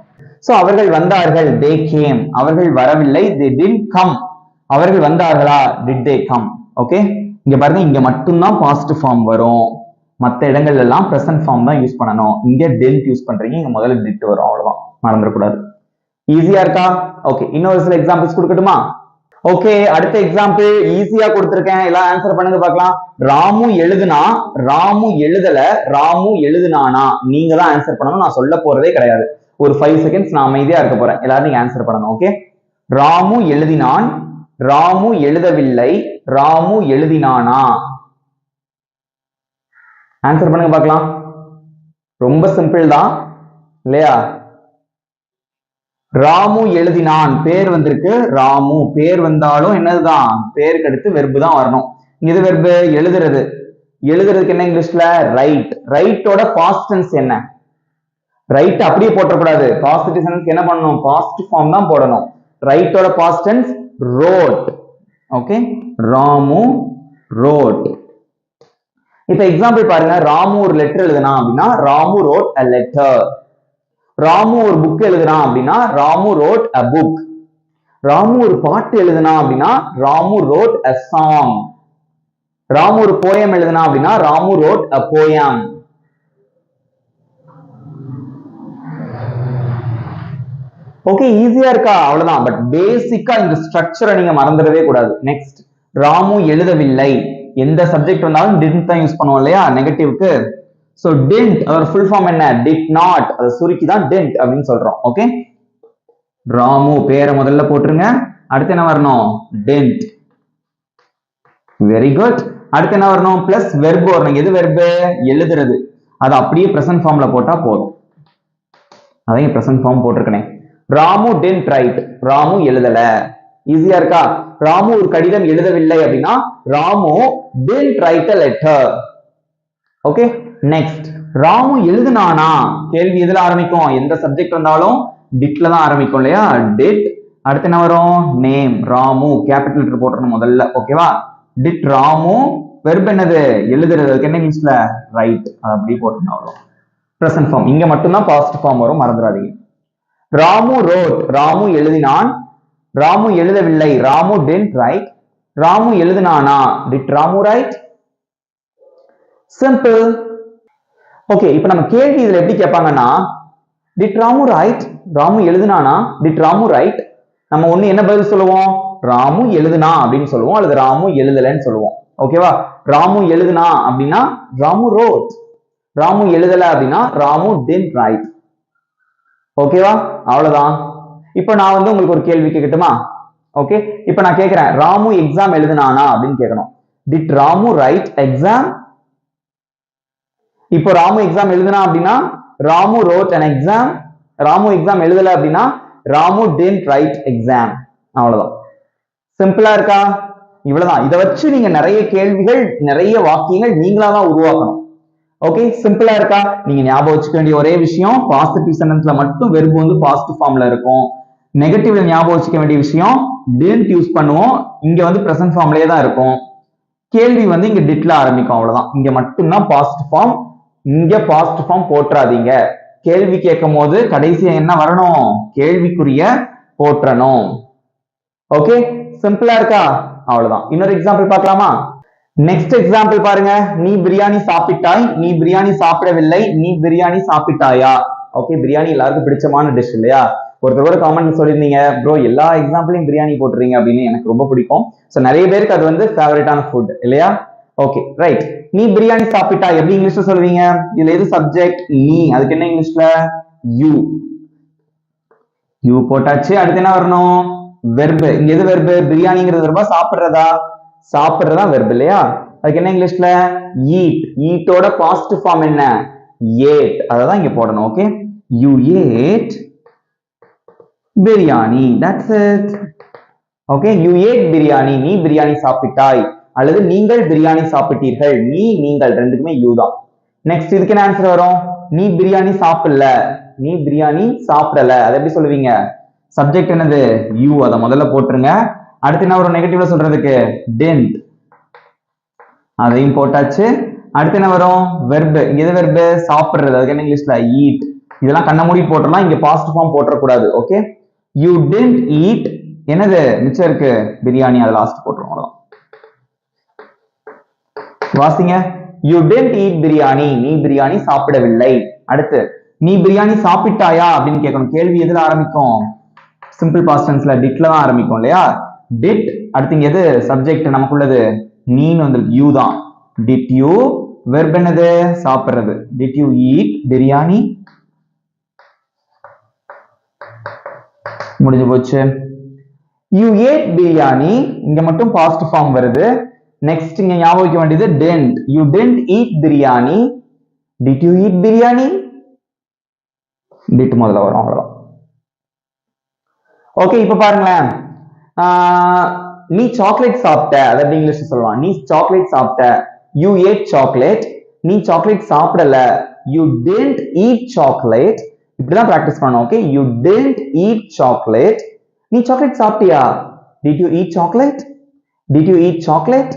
சோ அவர்கள் வந்தார்கள். they came. அவர்கள் வரவில்லை. they didn't come. அவர்கள் வந்தார்களா? did they come? ஓகே, இங்க பாருங்க, இங்க மட்டும்தான் பாஸ்ட் ஃபார்ம் வரும். மற்ற இடங்கள்ல எல்லாம் பிரசன்ட் ஃபார்ம் தான் யூஸ் பண்ணணும். இங்க didn't யூஸ் பண்றீங்க, இங்க முதல்ல did வரும். அவ்வளவுதான். மறந்துடக்கூடாது. ஈஸியா இருக்கா? ஓகே, இன்னொரு சில எக்ஸாம்பிள்ஸ் கொடுக்கட்டுமா? ஓகே, அடுத்த எக்ஸாம்பிள் ஈஸியா கொடுத்திருக்கேன், எல்லாம் ஆன்சர் பண்ணுங்க பார்க்கலாம். ராமு எழுதுனா, ராமு எழுதல, ராமு எழுதுனானா, நீங்க தான் ஆன்சர் பண்ணணும், நான் சொல்ல போறதே கிடையாது. ஒரு 5 செகண்ட்ஸ் நான் அமைதியா இருக்க போறேன், எல்லாரும் நீங்க ஆன்சர் பண்ணணும். ஓகே, ராமு எழுதினான், ராமு எழுதவில்லை, ராமு எழுதினானா, ஆன்சர் பண்ணுங்க பார்க்கலாம். ரொம்ப சிம்பிள் தான் இல்லையா? ராமு எழுதினான், பேர் வந்திருக்கு, ராமு பேர் வந்தாலும் என்னதுதான், பேருக்கு அடுத்து வெர்பு தான் வரணும். இது வெர்பு, எழுதுறது, எழுதுறதுக்கு என்ன இங்கிலீஷ்ல ரைட். ரைட்டோட பாஸ்ட் டென்ஸ் என்ன? ரைட் அப்படியே போட்டக்கூடாது, பாசிட்டிவ் சென்ஸ் என்ன பண்ணணும், பாஸ்ட் ஃபார்ம் தான் போடணும். ரைட்டோட past tense wrote. Okay, Ramu wrote. இப்ப எக்ஸாம்பிள் பாருங்க, ராமு ஒரு லெட்டர் எழுதுனா அப்படின்னா Ramu wrote a letter. Ramu ஒரு புக் எழுதுனா அப்படின்னா Ramu wrote a book. Ramu ஒரு பாட்டு எழுதுனா அப்படின்னா Ramu wrote a song. Ramu ஒரு போயம் எழுதுனா அப்படின்னா Ramu wrote a poem. Okay, ஈஸியா இருக்கா? அவ்வளவுதான். பட் பேசிக்கா இந்த ஸ்ட்ரக்சரை நீங்க மறந்துடவே கூடாது. நெக்ஸ்ட், ராமு எழுதவில்லை, எந்த சப்ஜெக்ட் வந்தாலும் didn't தான் யூஸ் பண்ணுவோம் இல்லையா நெகட்டிவ்க்கு. சோ didn't அதோட ஃபுல் ஃபார்ம் என்ன? did not. அது சுருக்கி தான் didn't அப்படின்னு சொல்றோம். ஓகே, ராமு பேரை முதல்ல போட்டுருங்க, அடுத்து என்ன வரணும், didn't. Very good. அடுத்து என்ன வரணும், பிளஸ் வெர்பு வரணும். எது வெர்பு? எழுதுறது. அது அப்படியே பிரசன்ட் ஃபார்ம்ல போட்டா போதும். அதையும் பிரசன்ட் ஃபார்ம் போட்டிருக்கேன். ராமு didn't write, ராமு எழுதல. ஈஸியா இருக்கா? ராமு ஒரு கடிதம் எழுதவில்லை அப்படின்னா Ramu didn't write a letter. Okay, next, Ramu எழுதுனானா, கேள்வி எதுல ஆரம்பிக்கும், எந்த சப்ஜெக்ட் வந்தாலும் டிட்ல தான் ஆரம்பிக்கும் இல்லையா, டிட். அடுத்து என்ன வரும், நேம், ராமு கேபிட்டல் லெட்டர் போட்டுறணும் முதல்ல. ஓகேவா, டிட் ராமு, வெர்ப் என்னது, எழுதுறது, அதுக்கு என்ன இங்கிலீஷ்ல ரைட், அது அப்படியே போட்டுருந்தோம். அவ்வளோ பிரசன்ட் ஃபார்ம். இங்க மட்டும்தான் பாஸ்ட் ஃபார்ம் வரும், மறந்துடாதீங்க. ராமு ரோட், ராமு எழுதினான், ராமு எழுதவில்லை, ராமு didn't write. ராமு எழுதினானா, did Ramu write? Simple. Okay, இப்போ நம்ம கேள்வி இதுல எப்படி கேட்பாங்கன்னா, did ராமு write, ராமு எழுதினானா, did ராமு write? நம்ம ஒண்ணு என்ன பதில் சொல்லுவோம், ராமு எழுதுனா அப்படின்னு சொல்லுவோம், அல்லது ராமு எழுதலன்னு சொல்லுவோம். ஓகேவா, ராமு எழுதுனா அப்படின்னா ராமு wrote, ராமு எழுதல அப்படின்னா ராமு didn't write. ஓகேவா, அவ்வளவுதான். இப்ப நான் வந்து உங்களுக்கு ஒரு கேள்வி கேட்கட்டுமா? ஓகே, இப்ப நான் கேட்கிறேன், ராமு எக்ஸாம் எழுதுனானா அப்படின்னு கேட்கணும். Did Ramu right exam? இப்போ ராமு எக்ஸாம் எழுதுனா அப்படின்னா Ramu road an exam. Ramu exam எழுதல அப்படின்னா ராமு didn't write எக்ஸாம். அவ்வளவுதான். சிம்பிளா இருக்கா? இவ்வளவுதான். இதை வச்சு நீங்க நிறைய கேள்விகள், நிறைய வாக்கியங்கள் நீங்களா தான் உருவாக்கணும். ஓகே, சிம்பிளா இருக்கா? நீங்க ஞாபகம் வச்சுக்க வேண்டிய ஒரே விஷயம், பாசிட்டிவ் சென்டென்ஸ்ல மட்டும் வெர்பு வந்து பாசிட்டிவ் ஃபார்ம்ல இருக்கும். நெகட்டிவ்ல ஞாபகம் வச்சுக்க வேண்டிய விஷயம், didn't யூஸ் பண்ணுவோம், இங்க வந்து பிரசன்ட் ஃபார்ம்லயே தான் இருக்கும். கேள்வி வந்து இங்க டிட்ல ஆரம்பிக்கும், அவ்வளவுதான். இங்க மட்டும்தான் பாசிட்டிவ் ஃபார்ம், இங்க பாசிட்டிவ் ஃபார்ம் போட்டுறாதீங்க. கேள்வி கேட்கும் போது கடைசியா என்ன வரணும், கேள்விக்குரிய போற்றணும். ஓகே, சிம்பிளா இருக்கா? அவ்வளவுதான். இன்னொரு எக்ஸாம்பிள் பார்க்கலாமா? நெக்ஸ்ட் எக்ஸாம்பிள் பாருங்க, நீ பிரியாணி சாப்பிட்டாய், நீ பிரியாணி சாப்பிடவில்லை, நீ பிரியாணி சாப்பிட்டாயா? ஓகே, பிரியாணி எல்லாருக்கும் பிடிச்சமான டிஷ் இல்லையா? ஒருத்தர் கூட காமெண்ட் சொல்லியிருந்தீங்க, ப்ரோ எல்லா எக்ஸாம்பிளையும் பிரியாணி போட்டுறீங்க அப்படின்னு. எனக்கு ரொம்ப பிடிக்கும். ஸோ நிறைய பேருக்கு அது வந்து ஃபேவரட்டான ஃபுட் இல்லையா? Okay, right. நீ பிரியாணி சாப்பிட்டா எப்படி இங்கிலீஷ்ல சொல்வீங்க? இதுல எது சப்ஜெக்ட்? நீ. அதுக்கு என்ன இங்கிலீஷ்ல? யூ. யூ போட்டாச்சு. அடுத்து என்ன வரணும்? வெர்பு. இங்க எது வெர்பு? பிரியாணிங்கிறது வெர்பா, சாப்பிடுறதா? சாப்பிடுறதா வெர்பு இல்லையா? அதுக்கு என்ன இங்கிலீஷ்ல? ஈட். ஈட்டோட பாசிட்டிவ் ஃபார்ம் என்ன? ஏட். அததான் இங்க போடணும். Okay, you ate biryani. That's it. Okay, you ate biryani, நீ பிரியாணி சாப்பிட்டாய், அல்லது நீங்கள் பிரியாணி சாப்பிட்டீர்கள். நீ, நீங்கள் ரெண்டுக்குமே யூ தான். நெக்ஸ்ட், இதுக்கு என்ன ஆன்சர் வரும்? நீ பிரியாணி சாப்பிடல, நீ பிரியாணி சாப்பிடல. அதை எப்படி சொல்லுவீங்க? சப்ஜெக்ட் என்னது? யூ. அதை முதல்ல போட்டுருங்க. அடுத்து என்ன வரும் நெகட்டிவ்ல சொல்றதுக்கு? didn't. அதையும் போட்டாச்சு. அடுத்து என்ன வரும்? வெர்பு. இங்க எது வெர்பு? சாப்பிடுறது. அதுக்கு என்ன இங்கிலீஷ்ல? ஈட். இதெல்லாம் கண்ண மூடி போட்டுறலாம், இங்க பாசிட்டிவ் ஃபார்ம் போட்டுறக்கூடாது. ஓகே, யூ didn't eat என்னது மிச்சம் இருக்கு? பிரியாணி. அதை லாஸ்ட் போட்டுருவோம். வாசிங்க. யூ didn't eat பிரியாணி, நீ பிரியாணி சாப்பிடவில்லை. அடுத்து, நீ பிரியாணி சாப்பிட்டாயா அப்படின்னு கேட்கணும். கேள்வி எதுல ஆரம்பிக்கும்? சிம்பிள் பாஸ்ட் டென்ஸ்ல டிட்ல தான் ஆரம்பிக்கும் இல்லையா? டிட் அடுத்து இங்க எது சப்ஜெக்ட் நமக்குள்ளது நீன்னு வந்திருக்கு யூ தான் டிட் யூ வெர்ப் என்னது சாப்பிடுறது டிட் யூ ஈட் பிரியாணி முடிஞ்சு போச்சு யூ ஏட் பிரியாணி இங்க மட்டும் பாஸ்ட் ஃபார்ம் வருது நெக்ஸ்ட் இங்க ஞாபகம் வைக்க வேண்டியது didn't you didn't eat biryani did you eat biryani did முதல்ல வரும் அவ்வளவுதான் ஓகே இப்ப பாருங்களேன் நீ சாக்லேட் சாப்பிட்ட அதாவது இங்கிலீஷ்ல சொல்லலாம் நீ சாக்லேட் சாப்பிட்ட யூ ஏட் சாக்லேட் நீ சாக்லேட் சாப்பிடல யூ didn't eat சாக்லேட் இப்படிதான் பிராக்டிஸ் பண்ணணும் okay you didn't eat chocolate நீ சாக்லேட் சாப்பிட்டியா did you eat chocolate did you eat chocolate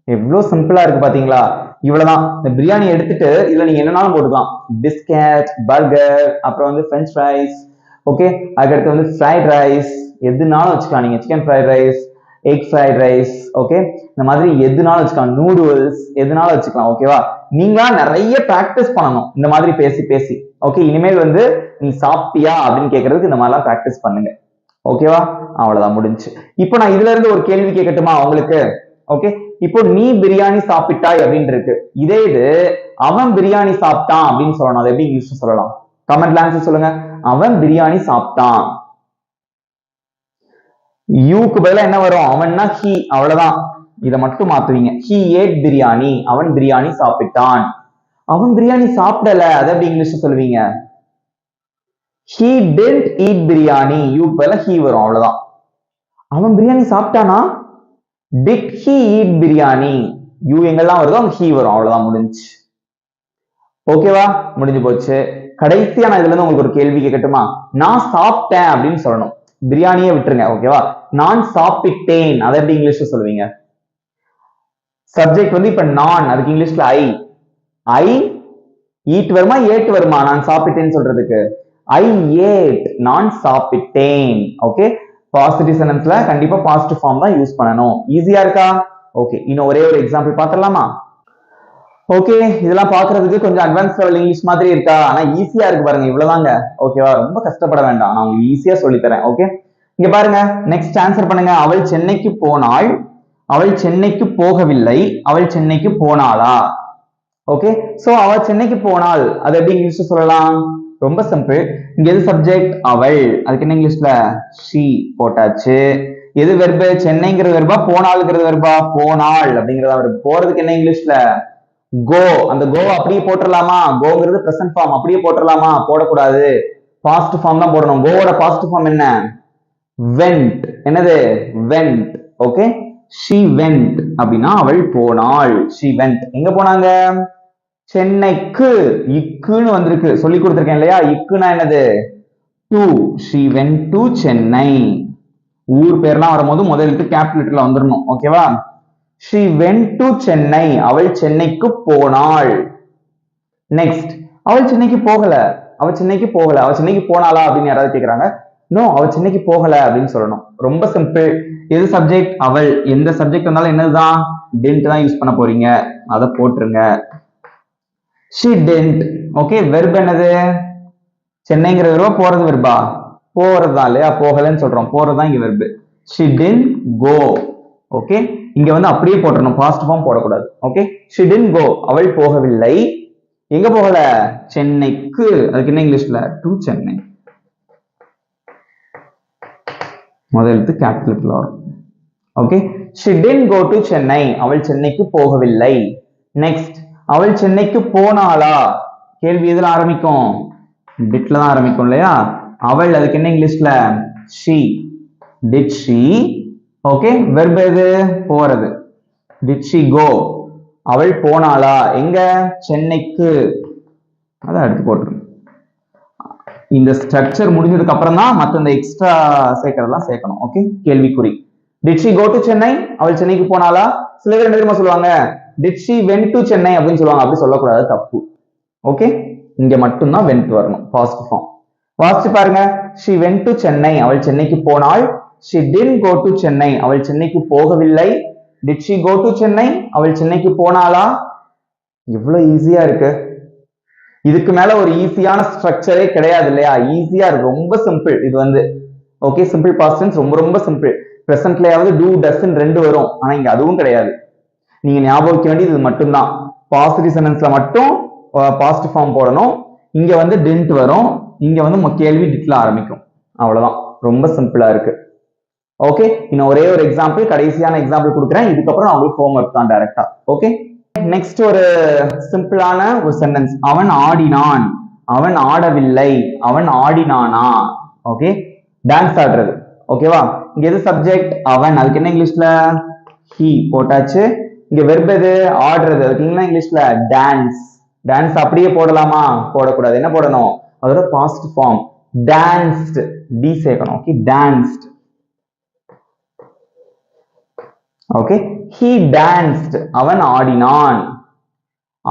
எவ்வளவு சிம்பிளா இருக்கு பாத்தீங்களா இவ்வளவுதான் இந்த பிரியாணி எடுத்துட்டு இதுல நீங்க என்னன்னாலும் போட்டுக்கலாம் பிஸ்கட் பர்கர் அப்புறம் வந்து பிரெஞ்ச் ஃப்ரைஸ் ஓகே அதுக்கடுத்து வந்து ஃப்ரைட் ரைஸ் எதுனாலும் வச்சுக்கலாம் நீங்க chicken fried rice egg fried rice okay இந்த மாதிரி எதுனாலும் வச்சுக்கலாம் நூடுல்ஸ் எதுனாலும் வச்சுக்கலாம் ஓகேவா நீங்களா நிறைய பிராக்டிஸ் பண்ணணும் இந்த மாதிரி பேசி பேசி ஓகே இனிமேல் வந்து நீ சாப்பிட்டியா அப்படின்னு கேட்கறதுக்கு இந்த மாதிரிலாம் பிராக்டிஸ் பண்ணுங்க ஓகேவா அவ்வளவுதான் முடிஞ்சு இப்போ நான் இதுல இருந்து ஒரு கேள்வி கேட்கட்டுமா உங்களுக்கு ஓகே இப்போ நீ பிரியாணி சாப்பிட்டாய் அப்படின்னு இருக்கு இதே இது அவன் பிரியாணி சாப்பிட்டான் அப்படின்னு சொல்லணும் அது எப்படி இங்கிலீஷ்ல சொல்லலாம் கமெண்ட்ல ஆன்சர் சொல்லுங்க அவன் பிரியாணி சாப்பிட்டான் யூக்கு பதிலா என்ன வரும் அவன்னா ஹி அவ்வளவுதான் இதை மட்டும் மாத்துவீங்க ஹி ஏட் பிரியாணி அவன் பிரியாணி சாப்பிட்டான் அவன் பிரியாணி சாப்பிடல அதை எப்படி இங்கிலீஷ்ல சொல்லுவீங்க he didn't eat பிரியாணி யூக்கு பதிலா ஹி வரும் அவ்வளவுதான் அவன் பிரியாணி சாப்பிட்டானா did he eat biryani you எங்கெல்லாம் வருதோ அங்க he வரும் அவ்வளவுதான் முடிஞ்சு ஓகேவா முடிஞ்சு போச்சு கடைசியா நான் இதுல இருந்து உங்களுக்கு ஒரு கேள்வி கேட்கட்டுமா நான் சாப்பிட்டேன் அப்படின்னு சொல்லணும் பிரியாணியே விட்டுருங்க ஓகேவா நான் சாப்பிட்டேன் அதை எப்படி இங்கிலீஷ்ல சொல்லுவீங்க சப்ஜெக்ட் வந்து இப்ப நான் அதுக்கு இங்கிலீஷ்ல ஐ ஈட் வருமா ஏட் வருமா நான் சாப்பிட்டேன்னு சொல்றதுக்கு ஐ ஏட் நான் சாப்பிட்டேன் ஓகே பாசிட்டிவ் சென்டென்ஸ்ல கண்டிப்பா பாசிட்டிவ் ஃபார்ம் தான் யூஸ் பண்ணணும் ஈஸியா இருக்கா ஓகே இன்னும் ஒரே ஒரு எக்ஸாம்பிள் பார்த்துடலாமா ஓகே இதெல்லாம் பாக்குறதுக்கு கொஞ்சம் அட்வான்ஸ் லெவல் இங்கிலீஷ் மாதிரி இருக்கா ஆனா ஈஸியா இருக்கு பாருங்க இவ்வளவுதாங்க ஓகேவா ரொம்ப கஷ்டப்பட வேண்டாம் நான் உங்களுக்கு ஈஸியா சொல்லி தரேன் ஓகே இங்க பாருங்க நெக்ஸ்ட் ஆன்சர் பண்ணுங்க அவள் சென்னைக்கு போனாள் அவள் சென்னைக்கு போகவில்லை அவள் சென்னைக்கு போனாளா ஓகே சோ அவள் சென்னைக்கு போனாள் அது எப்படி இங்கிலீஷ்ல சொல்லலாம் ரொம்ப சிம்பிள் இங்க எது சப்ஜெக்ட் அவள் அதுக்கு என்ன இங்கிலீஷ்ல she போட்டாச்சு எது வெர்பு சென்னைங்கிறது வெர்பா போனாள்ங்கிறது வெர்பா போனாள் அப்படிங்கறதா வெர்பு போறதுக்கு என்ன இங்கிலீஷ்ல கோ அந்த கோ அப்படியே போட்டுடலாமா கோங்கிறது பிரசன்ட் ஃபார்ம் அப்படியே போட்டுடலாமா போடக்கூடாது பாஸ்ட் ஃபார்ம் தான் போடணும் கோவோட பாஸ்ட் ஃபார்ம் என்ன went என்னது went ஓகே she went அப்படின்னா அவள் போனாள் she went எங்க போனாங்க சென்னைக்கு இக்குன்னு வந்திருக்கு சொல்லி கொடுத்திருக்கேன் இல்லையா இக்குனா என்னது to she went to Chennai ஊர் பேர்லாம் வரும்போது முதலுக்கு கேபிட்டல் லெட்டர்ல வந்துடணும் ஓகேவா she went to சென்னை அவள் சென்னைக்கு போனாள் நெக்ஸ்ட் அவள் சென்னைக்கு போகல அவள் சென்னைக்கு போகல அவள் சென்னைக்கு போனாளா அப்படின்னு யாராவது கேக்குறாங்க நோ அவள் சென்னைக்கு போகல அப்படின்னு சொல்லணும் ரொம்ப சிம்பிள் எது சப்ஜெக்ட் அவள் எந்த சப்ஜெக்ட் வந்தாலும் என்னதுதான் didn't தான் யூஸ் பண்ண போறீங்க அதை போட்டுருங்க she didn't ஓகே வெர்ப் என்னது சென்னைங்கிற வெர்பா போறது வெர்பா போறதுதான் இல்லையா போகலன்னு சொல்றோம் போறதுதான் இங்க verb she didn't go okay இங்க வந்து அப்படியே போட்டுறணும் பாஸ்ட் ஃபார்ம் போடக்கூடாது ஓகே she didn't go அவள் போகவில்லை எங்க போகல சென்னைக்கு அதுக்கு என்ன இங்கிலீஷ்ல டு சென்னை முதலுக்கு கேபிட்டல் வரும் okay she didn't go to Chennai அவள் சென்னைக்கு போகவில்லை நெக்ஸ்ட் அவள் சென்னைக்கு போனாளா கேள்வி எதுல ஆரம்பிக்கும் டிட்ல தான் ஆரம்பிக்கும் இல்லையா அவள் அதுக்கு என்ன இங்கிலீஷ்ல she did she okay verb எது போறது did she go அவள் போனாளா எங்க சென்னைக்கு அத அடுத்து போட்டுருங்க இந்த ஸ்ட்ரக்சர் முடிஞ்சதுக்கு அப்புறம் தான் மத்த இந்த எக்ஸ்ட்ரா சேர்க்கறதெல்லாம் சேர்க்கணும் ஓகே கேள்விக்குறி did she go to Chennai அவள் சென்னைக்கு போனாளா சில பேர் என்ன தெரியுமா சொல்லுவாங்க did she went to Chennai அப்படின்னு சொல்லுவாங்க அப்படி சொல்லக்கூடாது தப்பு ஓகே இங்க மட்டும் தான் went வரணும் பாசிட்டிவ் ஃபார்ம் வாசிச்சு பாருங்க she went to சென்னை அவள் சென்னைக்கு போனாள் she didn't go to Chennai அவள் சென்னைக்கு போகவில்லை did she go to Chennai அவள் சென்னைக்கு போனாளா இவ்வளவு ஈஸியா இருக்கு இதுக்கு மேல ஒரு ஈஸியான ஸ்ட்ரக்சரே கிடையாது இல்லையா ஈஸியா இருக்கு ரொம்ப சிம்பிள் இது வந்து ஓகே சிம்பிள் பாஸ்ட் டென்ஸ் ரொம்ப ரொம்ப சிம்பிள் பிரசன்ட்லயாவது டூ டஸ்ன்னு ரெண்டு வரும், ஆனா இங்க அதுவும் கிடையாது. நீங்க ஞாபகம் வைக்க வேண்டியது இது மட்டும்தான். பாசிட்டிவ் சென்டென்ஸ்ல மட்டும் பாசிட்டிவ் ஃபார்ம் போடணும். இங்க வந்து didn't வரும், இங்க வந்து கேள்வி டிட்ல ஆரம்பிக்கும். அவ்வளவுதான், ரொம்ப சிம்பிளா இருக்கு. ஓகே, இன்னும் ஒரே ஒரு எக்ஸாம்பிள், கடைசியான எக்ஸாம்பிள் கொடுக்குறேன். இதுக்கப்புறம் நான் உங்களுக்கு ஹோம்ஒர்க் தான் டைரக்டா. ஓகே, நெக்ஸ்ட் ஒரு சிம்பிளான ஒரு சென்டென்ஸ். அவன் ஆடினான், அவன் ஆடவில்லை, அவன் ஆடினானா. ஓகே, டான்ஸ் ஆடுறது. ஓகேவா, இங்க எது சப்ஜெக்ட்? அவன். அதுக்கு என்ன இங்கிலீஷ்ல? he போட்டாச்சு. இங்க வெர்ப் எது? ஆடுறது. அதுக்கு என்ன இங்கிலீஷ்ல? டான்ஸ். டான்ஸ் அப்படியே போடலாமா? போடக்கூடாது. என்ன போடணும்? அதோட பாஸ்ட் ஃபார்ம் danced, டி சேர்க்கணும். Okay, danced. Okay, he danced, அவன் ஆடினான்.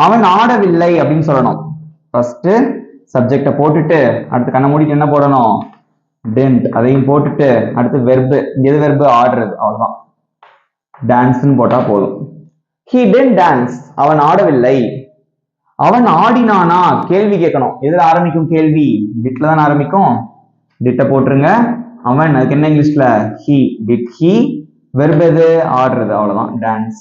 அவன் ஆடவில்லை அப்படின்னு சொல்லணும். ஃபர்ஸ்ட் சப்ஜெக்ட போட்டுட்டு அடுத்து கண்ண மூடிட்டு என்ன போடணும்? didn't, அதையும் போட்டுட்டு அடுத்து வெர்ப். இங்க எது வெர்ப்? ஆடுறது. அவ்வளவுதான், டான்ஸ்னு போட்டா போதும். he didn't dance, அவன் ஆடவில்லை. அவன் ஆடினானா? கேள்வி கேட்கணும். எதுல ஆரம்பிக்கும் கேள்வி? டிட்ல தான் ஆரம்பிக்கும். டிட்ட போட்டுருங்க. அவன், அதுக்கு என்ன இங்கிலீஷ்ல? he. did he, வெர்ப் எது? ஆடுறது. அவ்வளவுதான், டான்ஸ்.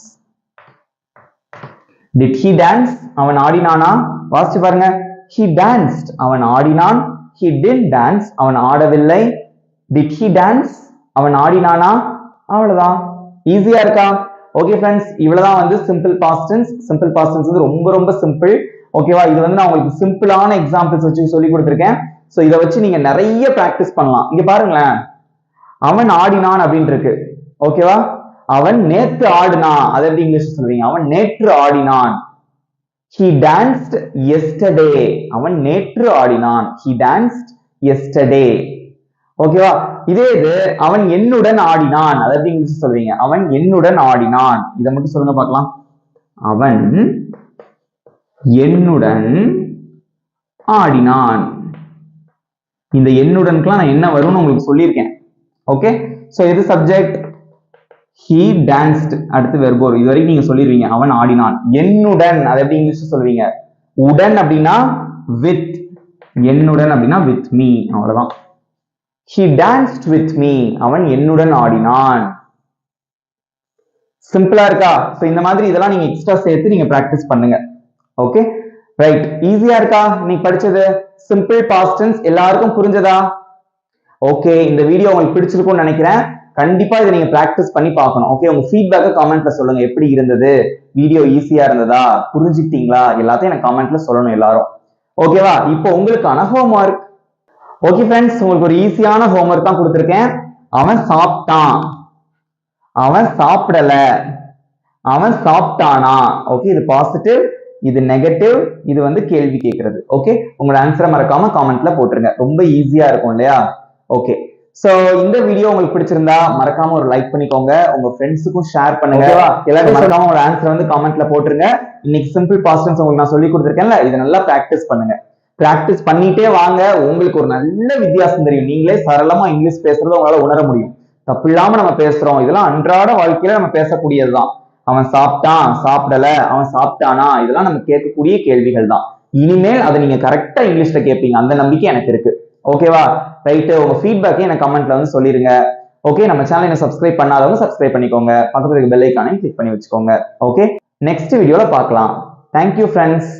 did he dance, அவன் ஆடினானா? வாசிச்சு பாருங்க. he danced, அவன் ஆடினான். he didn't dance, அவன் ஆடவில்லை. did he dance, அவன் ஆடினானா? அவ்வளவுதான், ஈஸியா இருக்கா? ஓகே ஃப்ரெண்ட்ஸ், இவ்வளவுதான் வந்து simple past tense. Simple past tense வந்து ரொம்ப ரொம்ப சிம்பிள். ஓகேவா, இது வந்து நான் உங்களுக்கு சிம்பிளான எக்ஸாம்பிள்ஸ் வச்சு சொல்லி கொடுத்துருக்கேன். சோ இதை வச்சு நீங்க நிறைய பிராக்டிஸ் பண்ணலாம். இங்க பாருங்களேன், அவன் ஆடினான் அப்படின்னு இருக்கு. ஓகேவா, அவன் நேற்று ஆடினான். அதை எப்படி இங்கிலீஷ் சொல்றீங்க? அவன் நேற்று ஆடினான். he danced yesterday, அவன் நேற்று ஆடினான். he danced yesterday. ஓகேவா, இதே இது அவன் என்னுடன் ஆடினான். அதை எப்படி இங்கிலீஷ் சொல்றீங்க? அவன் என்னுடன் ஆடினான். இதை மட்டும் சொல்லுங்க பார்க்கலாம். அவன் என்னுடன் ஆடினான். இந்த என்னுடனுக்குலாம் நான் என்ன வரும்னு உங்களுக்கு சொல்லியிருக்கேன். ஓகே, சோ இது சப்ஜெக்ட். he danced, அடுத்து வெர்ப் வரும். இது வரைக்கும் நீங்க சொல்லிருவீங்க. அவன் ஆடினான். என்னுடன், அதை எப்படி இங்கிலீஷ் சொல்வீங்க? உடன் அப்படின்னா with, என்னுடன் அப்படின்னா with me. அவ்வளவுதான். he danced with me, அவன் என்னுடன் ஆடினான். சிம்பிளா இருக்கா? சோ இந்த மாதிரி இதெல்லாம் நீங்க எக்ஸ்ட்ரா சேர்த்து நீங்க பிராக்டிஸ் பண்ணுங்க. Okay, right. ஈஸியா இருக்கா நீங்க படிச்சது? சிம்பிள் பாஸ்ட் டென்ஸ் எல்லாருக்கும் புரிஞ்சதா? ஓகே, இந்த வீடியோ உங்களுக்கு பிடிச்சிருக்கும்னு நினைக்கிறேன். கண்டிப்பா இதை நீங்க பிராக்டிஸ் பண்ணி பார்க்கணும். ஓகே, உங்க ஃபீட்பேக்கை கமெண்ட்ல சொல்லுங்க. எப்படி இருந்தது? வீடியோ ஈஸியா இருந்ததா? புரிஞ்சுக்கிட்டீங்களா? எல்லாத்தையும் எனக்கு கமெண்ட்ல சொல்லணும் எல்லாரும். ஓகேவா, இப்போ உங்களுக்கான ஹோம்ஒர்க். ஓகே ஃப்ரெண்ட்ஸ், உங்களுக்கு ஒரு ஈஸியான ஹோம்ஒர்க் தான் கொடுத்துருக்கேன். அவன் சாப்பிட்டான், அவன் சாப்பிடல, அவன் சாப்பிட்டானா. ஓகே, இது பாசிட்டிவ், இது நெகட்டிவ், இது வந்து கேள்வி கேட்கறது. ஓகே, உங்களோட ஆன்சரை மறக்காம கமெண்ட்ல போட்டுருங்க. ரொம்ப ஈஸியா இருக்கும் இல்லையா? ஓகே, சோ இந்த வீடியோ உங்களுக்கு பிடிச்சிருந்தா மறக்காம ஒரு லைக் பண்ணிக்கோங்க. உங்க ஃப்ரெண்ட்ஸுக்கும் ஷேர் பண்ணுங்க. எல்லாரும் மறக்காம உங்க ஆன்சர் வந்து கமெண்ட்ல போட்டுருங்க. இன்னைக்கு சிம்பிள் பாஸ்ட் டென்ஸ் உங்களுக்கு நான் சொல்லி கொடுத்துருக்கேன்ல, இதை நல்லா பிராக்டிஸ் பண்ணுங்க. பிராக்டிஸ் பண்ணிட்டே வாங்க, உங்களுக்கு ஒரு நல்ல வித்தியாசம் தெரியும். நீங்களே சரளமா இங்கிலீஷ் பேசுறத உங்களால உணர முடியும். தப்பு இல்லாம நம்ம பேசுறோம். இதெல்லாம் அன்றாட வாழ்க்கையில நம்ம பேசக்கூடியதுதான். அவன் சாப்பிட்டான், சாப்பிடல, அவன் சாப்பிட்டானா, இதெல்லாம் நம்ம கேட்கக்கூடிய கேள்விகள் தான். இனிமேல் அதை நீங்க கரெக்டா இங்கிலீஷ்ல கேட்பீங்க, அந்த நம்பிக்கை எனக்கு இருக்கு. ஓகேவா, ரைட்டு. உங்க ஃபீட்பேக்கை எனக்கு கமெண்ட்ல வந்து சொல்லிருங்க. ஓகே, நம்ம சேனலை சப்ஸ்கிரைப் பண்ணாதவங்க சப்ஸ்கிரைப் பண்ணிக்கோங்க. பக்கத்துல இருக்க பெல் ஐகானையும் கிளிக் பண்ணி வச்சுக்கோங்க. ஓகே, நெக்ஸ்ட் வீடியோல பார்க்கலாம். Thank you friends.